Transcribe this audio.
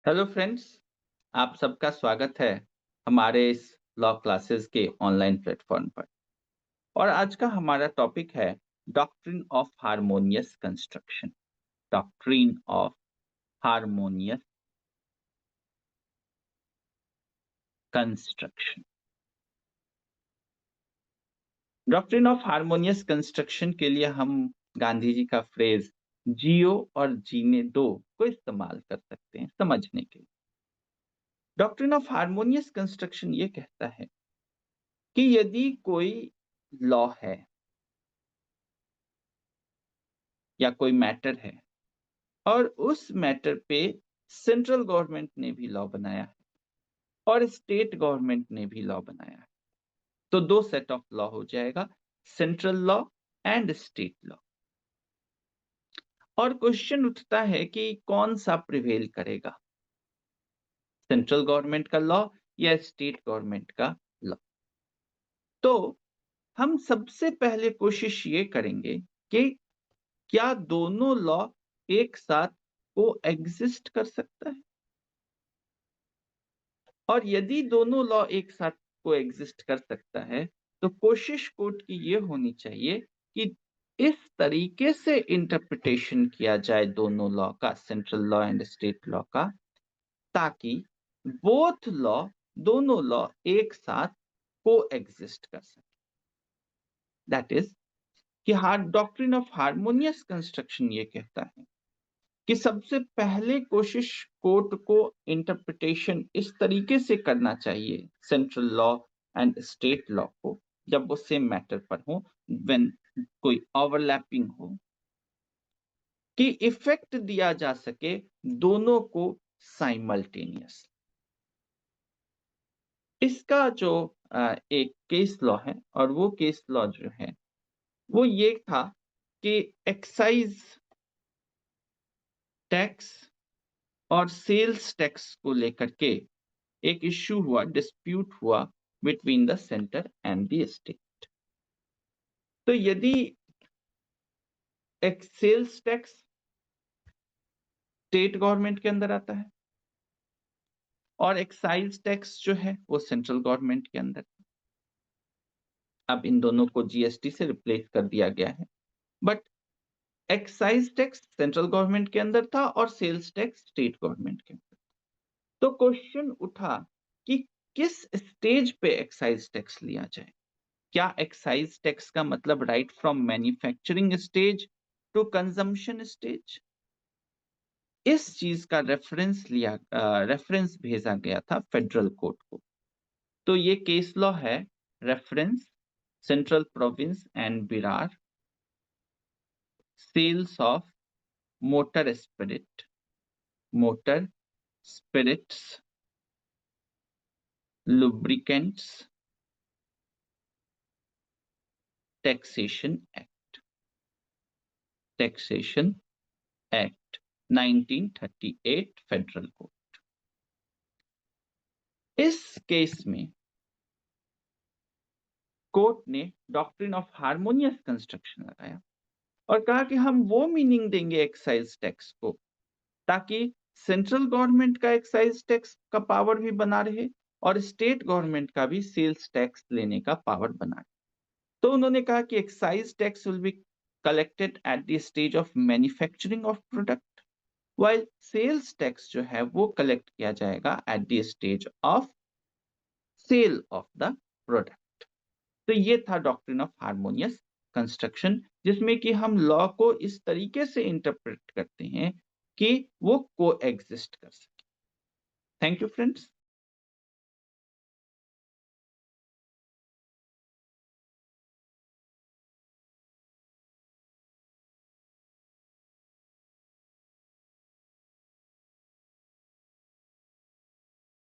Hello friends, आप सबका स्वागत है हमारे इस लॉ क्लासेस के ऑनलाइन प्लेटफॉर्म पर। और आज का हमारा टॉपिक है doctrine of harmonious construction. Doctrine of harmonious construction. Doctrine of harmonious construction के लिए हम गांधी जी का फ्रेज जियो और जीने दो को इस्तेमाल कर सकते हैं समझने के लिए। डॉक्ट्रिन ऑफ हार्मोनियस कंस्ट्रक्शन ये कहता है कि यदि कोई लॉ है या कोई मैटर है और उस मैटर पे सेंट्रल गवर्नमेंट ने भी लॉ बनाया है और स्टेट गवर्नमेंट ने भी लॉ बनाया है, तो दो सेट ऑफ लॉ हो जाएगा, central law and state law. और क्वेश्चन उठता है कि कौन सा प्रिवेल करेगा, सेंट्रल गवर्नमेंट का लॉ या स्टेट गवर्नमेंट का लॉ। तो हम सबसे पहले कोशिश ये करेंगे कि क्या दोनों लॉ एक साथ को एग्जिस्ट कर सकता है, और यदि दोनों लॉ एक साथ को एग्जिस्ट कर सकता है तो कोशिश कोर्ट की ये होनी चाहिए कि इस तरीके से इंटरप्रिटेशन किया जाए दोनों लॉ का, central law and state law का, ताकि बोथ लॉ, दोनों लॉ एक साथ को एग्जिस्ट कर सके। दैट इज कि डॉक्ट्रिन ऑफ हार्मोनियस कंस्ट्रक्शन ये कहता है कि सबसे पहले कोशिश कोर्ट को इंटरप्रिटेशन इस तरीके से करना चाहिए central law and state law को, जब वो सेम मैटर पर हो, व्हेन कोई ओवरलैपिंग हो, कि इफेक्ट दिया जा सके दोनों को साइमल्टेनियस। इसका जो एक केस लॉ है, और वो केस लॉ जो है वो ये था कि एक्साइज टैक्स और सेल्स टैक्स को लेकर के एक इश्यू हुआ, डिस्प्यूट हुआ between the centre and the state. तो यदि एक सेल्स टैक्स स्टेट गवर्नमेंट के अंदर आता है और एक्साइज टैक्स जो है वो सेंट्रल गवर्नमेंट के अंदर, अब इन दोनों को जीएसटी से रिप्लेस कर दिया गया है, but excise tax central government के अंदर था और सेल्स टैक्स स्टेट गवर्नमेंट के अंदर। तो क्वेश्चन उठा कि किस स्टेज पे एक्साइज टैक्स लिया जाए। क्या एक्साइज टैक्स का मतलब right from manufacturing stage to consumption stage? इस चीज का रेफरेंस भेजा गया था फेडरल कोर्ट को। तो ये केस लॉ है, reference central province and Berar, sales of motor spirits, lubricants, taxation act 1938 federal code. इस केस में कोर्ट ने डॉक्ट्रिन ऑफ हार्मोनियस कंस्ट्रक्शन लगाया और कहा कि हम वो मीनिंग देंगे एक्साइज टैक्स को ताकि सेंट्रल गवर्नमेंट का एक्साइज टैक्स का पावर भी बना रहे और स्टेट गवर्नमेंट का भी सेल्स टैक्स लेने का पावर बना रहे। तो उन्होंने कहा कि excise tax will be collected at the stage of manufacturing of product, while sales tax जो है वो कलेक्ट किया जाएगा at the stage of sale of the product. तो ये था डॉक्ट्रिन ऑफ हार्मोनियस कंस्ट्रक्शन, जिसमें कि हम लॉ को इस तरीके से इंटरप्रेट करते हैं कि वो को एग्जिस्ट कर सके। Thank you friends.